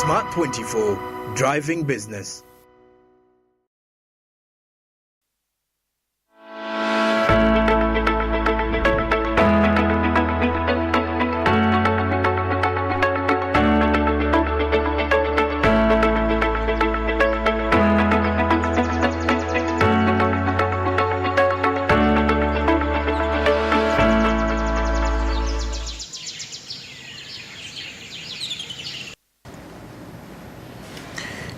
Smart 24, driving business.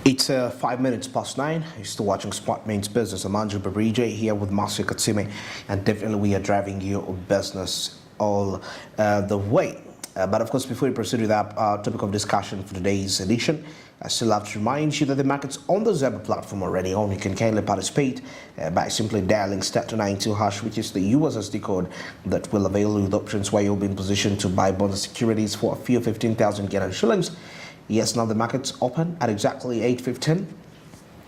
It's 5 minutes past 9. You're still watching Smart Means Business. I'm Andrew Barija here with Marcia Katsime, and definitely we are driving your business all the way. But of course, before we proceed with that topic of discussion for today's edition, I still have to remind you that the market's on the Zebra platform already on. You can kindly participate by simply dialing *292#, which is the USSD code that will avail you with options where you'll be in position to buy bonds and securities for a fee of 15,000 Ghanaian shillings. Yes, now the market's open at exactly 8:15.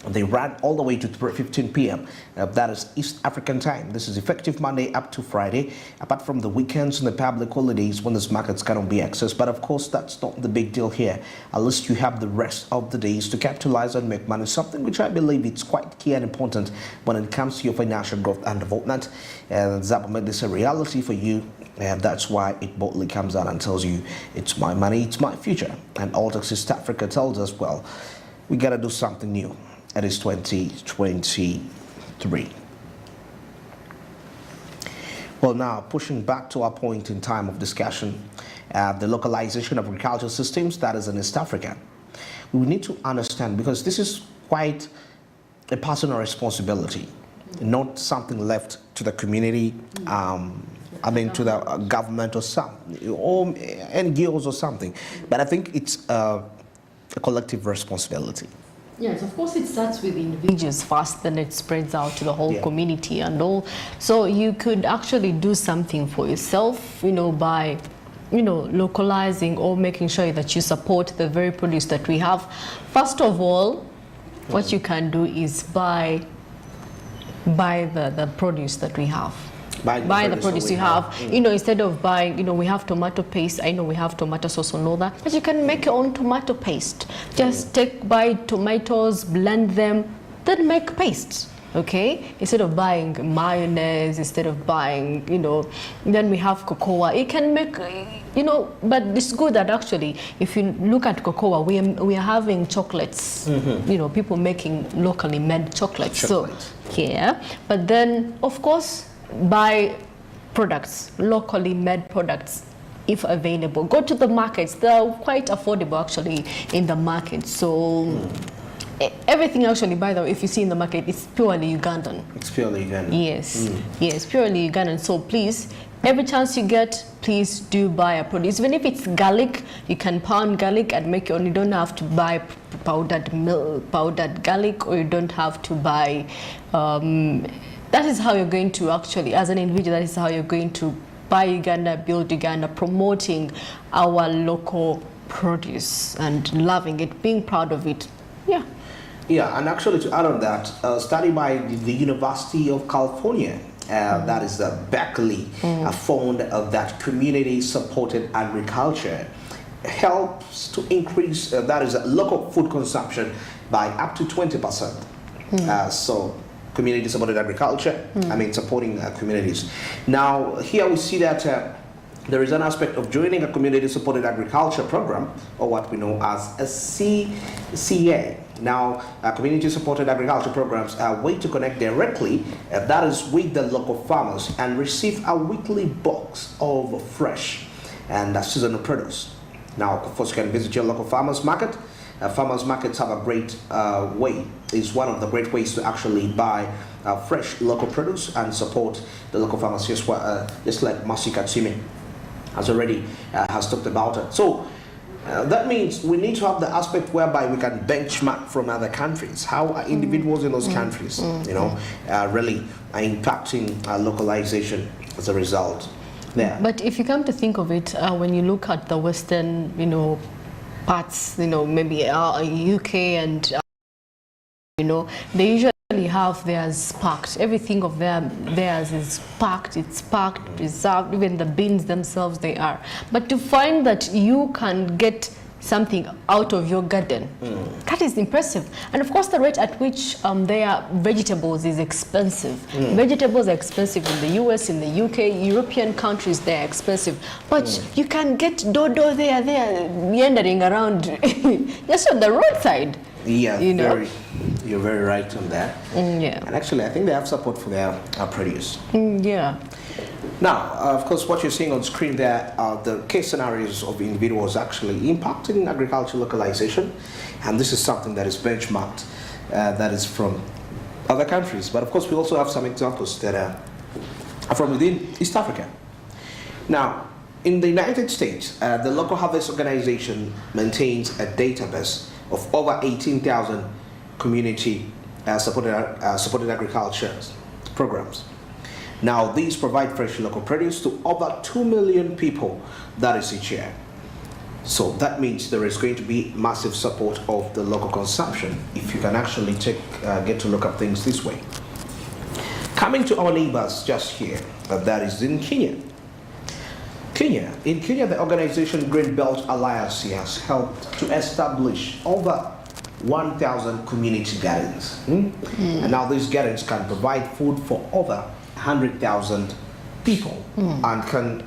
They ran all the way to 3:15 p.m. That is East African time. This is effective Monday up to Friday, apart from the weekends and the public holidays when this market's going to be accessed. But of course, that's not the big deal here. At least you have the rest of the days to capitalize and make money, something which I believe it's quite key and important when it comes to your financial growth and development. And Zapa made this a reality for you. And that's why it boldly comes out and tells you it's my money, it's my future. And Altex East Africa tells us, well, we got to do something new. It is 2023. Well, now pushing back to our point in time of discussion, the localization of agricultural systems, that is in East Africa. We need to understand, because this is quite a personal responsibility, not something left to the community, to the government or NGOs or something. But I think it's a collective responsibility. Yes, of course it starts with individuals first, then it spreads out to the whole community and all. So you could actually do something for yourself, by, localizing or making sure that you support the very produce that we have. First of all, what you can do is buy the produce that we have. Buy the produce you have. Instead of buying, we have tomato paste. I know we have tomato sauce and all that, but you can make your own tomato paste. Just buy tomatoes, blend them, then make paste. Okay, instead of buying mayonnaise, instead of buying, then we have cocoa. You can make, but it's good that actually, if you look at cocoa, we are having chocolates. People making locally made chocolates. So, but then of course, buy products, locally made products, if available. Go to the markets. They are quite affordable actually in the market. So everything actually, by the way, if you see in the market, it's purely Ugandan. It's purely Ugandan. Yes, yes, purely Ugandan. So please, every chance you get, please do buy a produce. Even if it's garlic, you can pound garlic and make your own. You don't have to buy powdered garlic, or you don't have to buy that is how you're going to actually, as an individual, that is how you're going to buy Uganda, build Uganda, promoting our local produce and loving it, being proud of it. Yeah. Yeah, and actually to add on that, a study by the University of California, that is Berkeley, found that community-supported agriculture helps to increase, that is local food consumption by up to 20%. So community-supported agriculture, supporting communities. Now, here we see that there is an aspect of joining a community-supported agriculture program, or what we know as a CCA. Now, community-supported agriculture programs are a way to connect directly, that is with the local farmers, and receive a weekly box of fresh and seasonal produce. Now, of course, you can visit your local farmers market. Farmers markets have a great way. It's one of the great ways to actually buy fresh local produce and support the local farmers, just like Marcia Katsime has already has talked about it. So that means we need to have the aspect whereby we can benchmark from other countries, how individuals in those countries, really are impacting localization as a result. Yeah. But if you come to think of it, when you look at the Western, parts, maybe UK and, they usually have theirs packed. Everything of theirs is packed, it's packed, preserved, even the beans themselves they are. But to find that you can get something out of your garden. That is impressive. And of course, the rate at which their vegetables is expensive. Vegetables are expensive in the US, in the UK, European countries, they're expensive. But you can get dodo there, meandering around just on the roadside. Yeah, you know? You're very right on that. Yeah. And actually, I think they have support for their produce. Yeah. Now, of course, what you're seeing on screen there are the case scenarios of individuals actually impacting agricultural localization. And this is something that is benchmarked, that is from other countries. But of course, we also have some examples that are from within East Africa. Now, in the United States, the Local Harvest Organization maintains a database of over 18,000 community supported agriculture programs. Now, these provide fresh local produce to over 2 million people, that is each year. So that means there is going to be massive support of the local consumption if you can actually get to look at things this way. Coming to our neighbors just here, that is in Kenya. In Kenya, the organization Green Belt Alliance has helped to establish over 1,000 community gardens. And now these gardens can provide food for over 100,000 people and can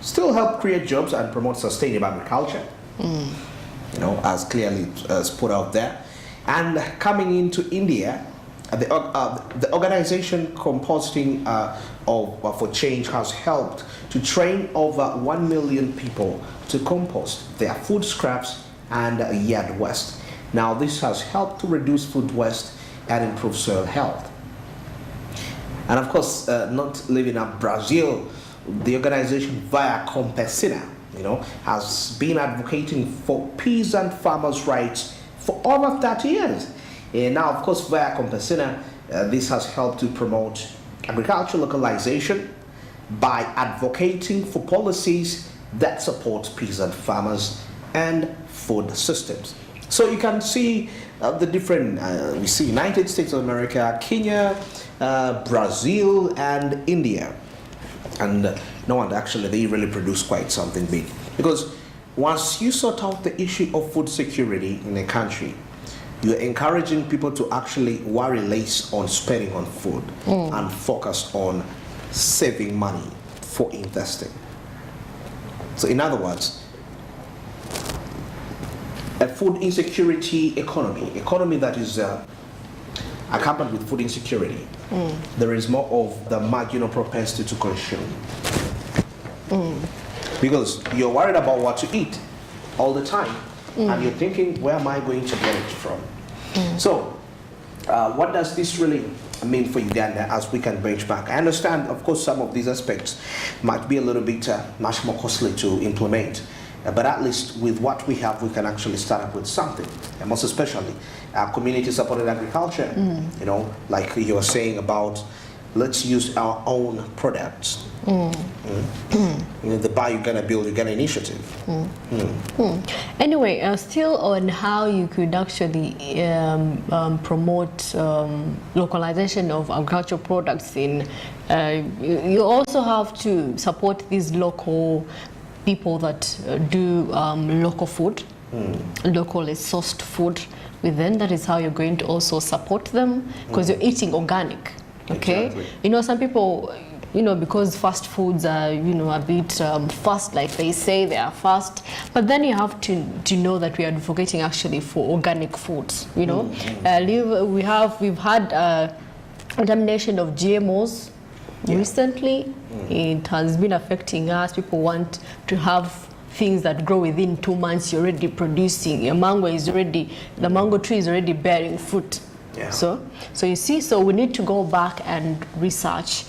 still help create jobs and promote sustainable agriculture, you know, as clearly as put out there. And coming into India, the organization Composting for Change has helped to train over 1 million people to compost their food scraps and yard waste. Now, this has helped to reduce food waste and improve soil health. And of course, not leaving out Brazil, the organization Via Campesina, you know, has been advocating for peasant farmers' rights for over 30 years. And now, of course, Via Campesina, this has helped to promote agricultural localization by advocating for policies that support peasant farmers and food systems. So you can see the different, we see United States of America, Kenya, Brazil, and India. And no one actually, they really produce quite something big. Because once you sort out the issue of food security in a country, you're encouraging people to actually worry less on spending on food and focus on saving money for investing. So in other words, a food insecurity economy that is accompanied with food insecurity, there is more of the marginal propensity to consume. Because you're worried about what to eat all the time, and you're thinking, where am I going to get it from? So, what does this really mean for Uganda as we can benchmark? I understand, of course, some of these aspects might be a little bit much more costly to implement. But at least with what we have, we can actually start up with something. And most especially, community-supported agriculture, you know, like you were saying about, let's use our own products. You know, the Buy Uganda, Build Uganda initiative. Anyway, still on how you could actually promote localization of agricultural products in, you also have to support these local people that do local food, locally sourced food within. That is how you're going to also support them, because you're eating organic. Okay, Exactly. You know, some people, you know, because fast foods are, you know, a bit fast, like they say they are fast, but then you have to know that we are advocating actually for organic foods. You know, we've had contamination of GMOs. Recently, it has been affecting us. People want to have things that grow within 2 months. You're already producing. Your mango is already, the mango tree is already bearing fruit. Yeah. So you see, so we need to go back and research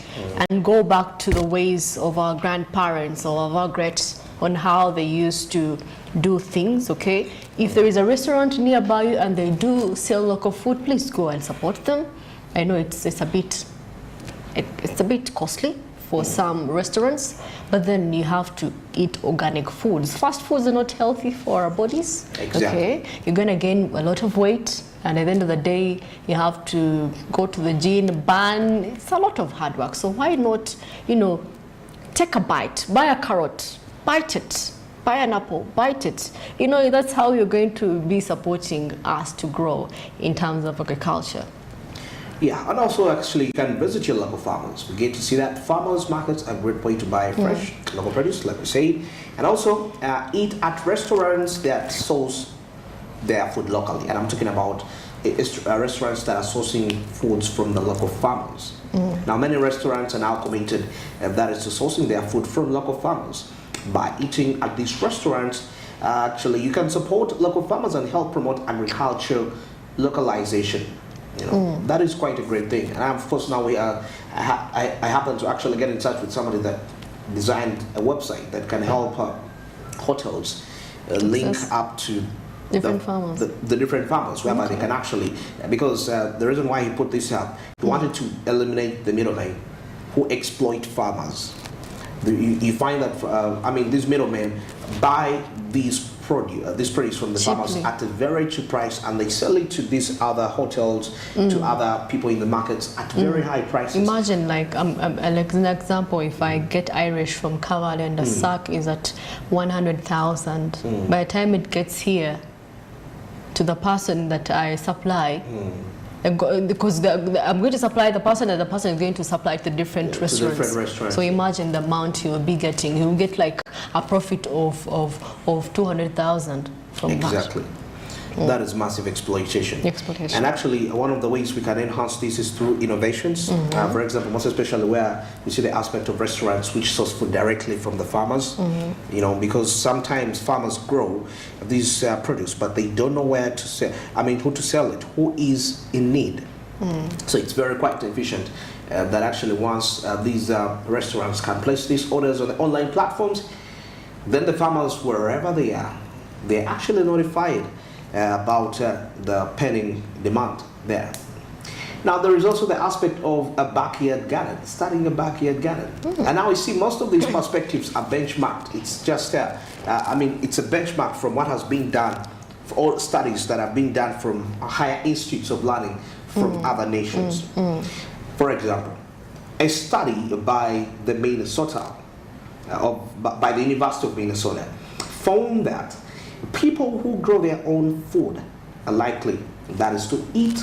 and go back to the ways of our grandparents or of our greats on how they used to do things. Okay, if there is a restaurant nearby you and they do sell local food, please go and support them. I know it's a bit costly for some restaurants, but then you have to eat organic foods. Fast foods are not healthy for our bodies. Exactly. Okay, you're gonna gain a lot of weight, and at the end of the day, you have to go to the gym, burn. It's a lot of hard work. So why not, you know, take a bite, buy a carrot, bite it, buy an apple, bite it. You know, that's how you're going to be supporting us to grow in terms of agriculture. Yeah, and also actually you can visit your local farmers. We get to see that farmers markets are a great way to buy fresh local produce, like we said, and also eat at restaurants that source their food locally. And I'm talking about restaurants that are sourcing foods from the local farmers. Now, many restaurants are now committed, that is to sourcing their food from local farmers. By eating at these restaurants, actually you can support local farmers and help promote agriculture localization. You know, that is quite a great thing. And of course now I happen to actually get in touch with somebody that designed a website that can help hotels link up to different farmers. The different farmers, whereby they can actually, because the reason why he put this up, he wanted to eliminate the middlemen who exploit farmers. You find that, I mean, these middlemen buy these produce from the farmers at a very cheap price, and they sell it to these other hotels, to other people in the markets at very high prices. Imagine, like an example, if I get Irish from Kaval and the sack is at 100,000, by the time it gets here to the person that I supply, because I'm going to supply the person, and the person is going to supply to different restaurants. So imagine the amount he will be getting. He will get like a profit of 200,000 from that. Exactly. That is massive exploitation. And actually, one of the ways we can enhance this is through innovations. For example, most especially where we see the aspect of restaurants which source food directly from the farmers. You know, because sometimes farmers grow these produce, but they don't know where to sell. I mean, who to sell it, who is in need. So it's very quite efficient. That actually once these restaurants can place these orders on the online platforms, then the farmers, wherever they are, they're actually notified about the pending demand there. Now there is also the aspect of a backyard garden, starting a backyard garden. And now we see most of these perspectives are benchmarked. It's just, I mean, it's a benchmark from what has been done, for all studies that have been done from higher institutes of learning from other nations. For example, a study by the Minnesota, by the University of Minnesota, found that people who grow their own food are likely, that is, to eat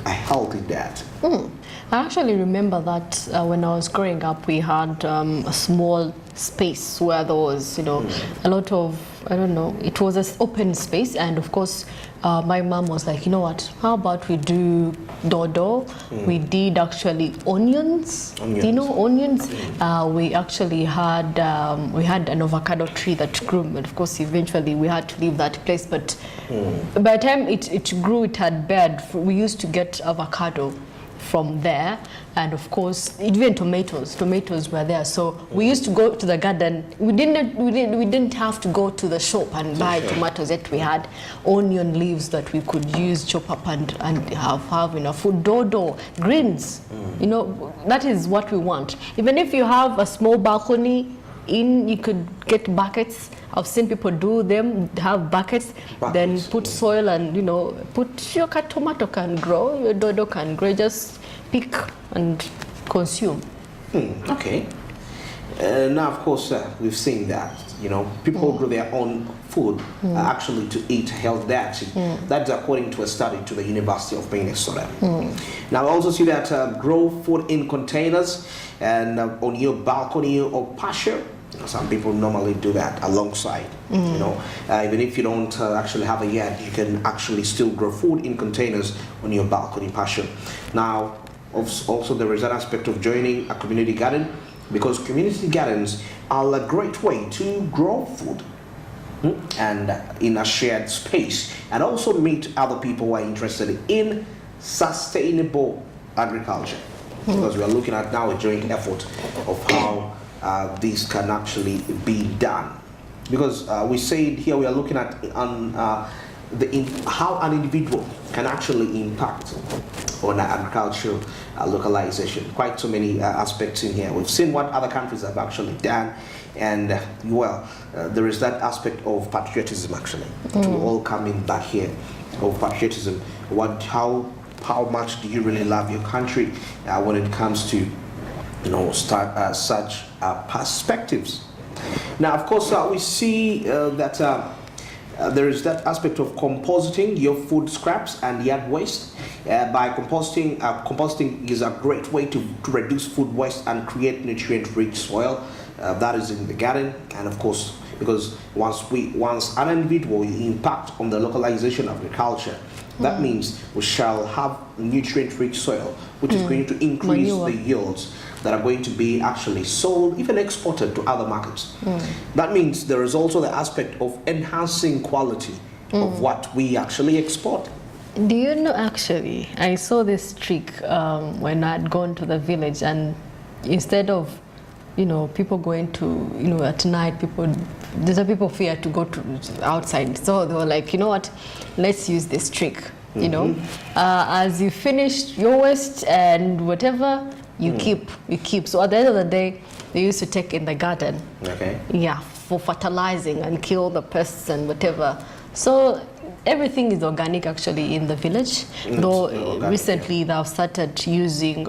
a healthy diet. I actually remember that when I was growing up, we had a small space where there was, you know, a lot of, I don't know, it was an open space, and of course my mom was like, you know what, how about we do dodo? We did actually onions. You know, onions. We actually had an avocado tree that grew, and of course eventually we had to leave that place, but by the time it grew, it had bed. We used to get avocado from there, and of course even tomatoes were there. So we used to go to the garden. We didn't have to go to the shop and buy tomatoes, yet we had onion leaves that we could use, chop up and have enough food. Dodo, greens, you know, that is what we want. Even if you have a small balcony, you could get buckets. I've seen people do them, have buckets, then put soil, and, you know, put your tomato can grow, your dodo can grow, just pick and consume. Okay. Now, of course, we've seen that, you know, people who grow their own food actually to eat health diet. That's according to a study to the University of Minnesota. Now, we also see that grow food in containers and on your balcony or patio. Some people normally do that alongside, you know, even if you don't actually have a yard, you can actually still grow food in containers on your balcony patio. Now, also there is an aspect of joining a community garden, because community gardens are a great way to grow food and in a shared space, and also meet other people who are interested in sustainable agriculture, because we are looking at now a joint effort of how this can actually be done. Because we said here we are looking at how an individual can actually impact on agricultural localization. Quite so many aspects in here. We've seen what other countries have actually done, and well, there is that aspect of patriotism actually. To all coming back here, of patriotism. How much do you really love your country when it comes to, you know, such perspectives? Now, of course, we see that there is that aspect of compositing your food scraps and yard waste. By composting is a great way to reduce food waste and create nutrient-rich soil. That is in the garden, and of course, because once an individual impact on the localization of agriculture, that means we shall have nutrient-rich soil, which is going to increase Manure. the yields that are going to be actually sold, even exported to other markets. That means there is also the aspect of enhancing quality of what we actually export. Do you know, actually, I saw this trick when I'd gone to the village, and instead of, people going to, at night, there's a people fear to go to outside. So they were like, you know what, let's use this trick, as you finish your waste and whatever, you keep. So at the end of the day, they used to take in the garden. Okay. Yeah, for fertilizing and kill the pests and whatever. So everything is organic actually in the village. Though organic, recently they've started using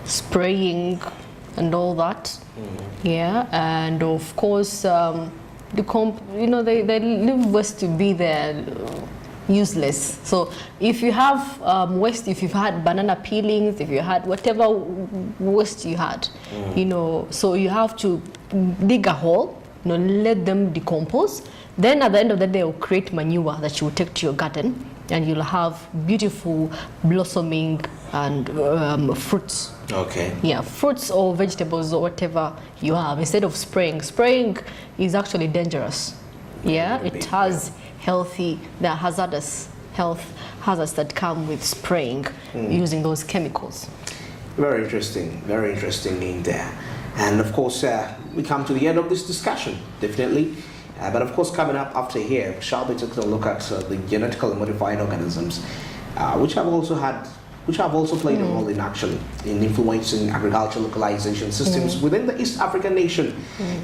spraying and all that. Yeah, and of course they leave waste to be there. Useless. So if you have waste, if you've had banana peelings, if you had whatever waste you had, so you have to dig a hole, let them decompose. Then at the end of the day, will create manure that you will take to your garden, and you'll have beautiful blossoming and fruits. Okay. Yeah, fruits or vegetables or whatever you have, instead of spraying. Spraying is actually dangerous. Yeah, it has the hazardous health hazards that come with spraying using those chemicals. Very interesting in there. And of course, we come to the end of this discussion, definitely. But of course, coming up after here, we shall be taking a look at the genetically modified organisms, which have also played a role in influencing agricultural localization systems within the East African nation.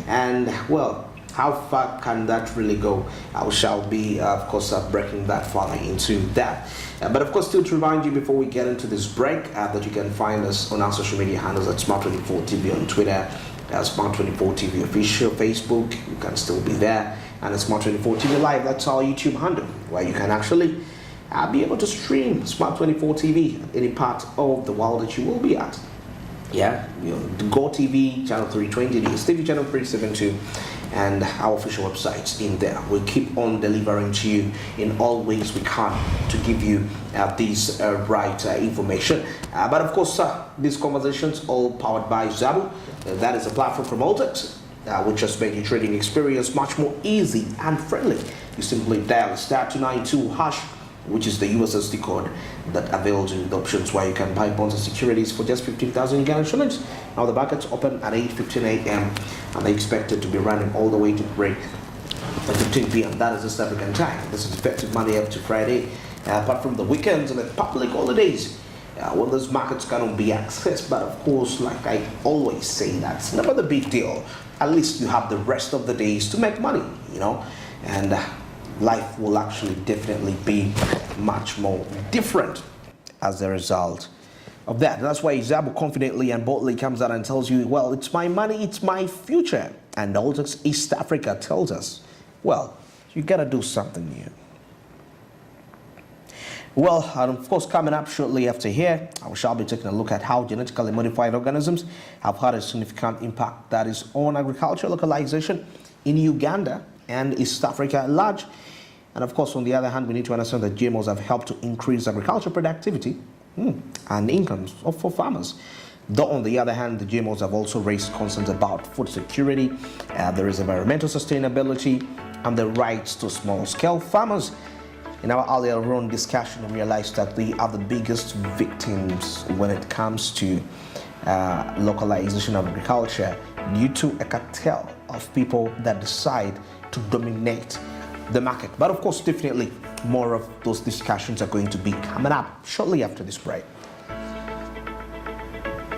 And well, how far can that really go? I shall be, of course, breaking that further into that. But of course, still to remind you before we get into this break, that you can find us on our social media handles at Smart24TV on Twitter, Smart24TV official, Facebook, you can still be there, and at Smart24TV Live, that's our YouTube handle, where you can actually be able to stream Smart24TV at any part of the world that you will be at. Yeah, the GOTV channel 320, the DSTV channel 372, and our official websites in there. We keep on delivering to you in all ways we can to give you this right information. But of course, these conversations all powered by Zabu. That is a platform promoted, which has made your trading experience much more easy and friendly. You simply dial *292#, which is the USSD code that avails you the options where you can buy bonds and securities for just 15,000 Uganda shillings. Now the markets open at 8:15 a.m. and they're expected to be running all the way to break at 15 p.m. That is East African time. This is effective Monday up to Friday, apart from the weekends and the public holidays, when those markets cannot be accessed. But of course, like I always say, that's never the big deal. At least you have the rest of the days to make money, and life will actually definitely be much more different as a result of that. That's why Zabu confidently and boldly comes out and tells you, well, it's my money, it's my future. And also East Africa tells us, well, you gotta do something new. Well, and of course, coming up shortly after here, I shall be taking a look at how genetically modified organisms have had a significant impact that is on agricultural localization in Uganda and East Africa at large. And of course, on the other hand, we need to understand that GMOs have helped to increase agricultural productivity and incomes for farmers. Though on the other hand, the GMOs have also raised concerns about food security, there is environmental sustainability, and the rights to small-scale farmers. In our earlier on discussion, we realized that they are the biggest victims when it comes to localization of agriculture due to a cartel of people that decide to dominate the market. But of course, definitely more of those discussions are going to be coming up shortly after this break.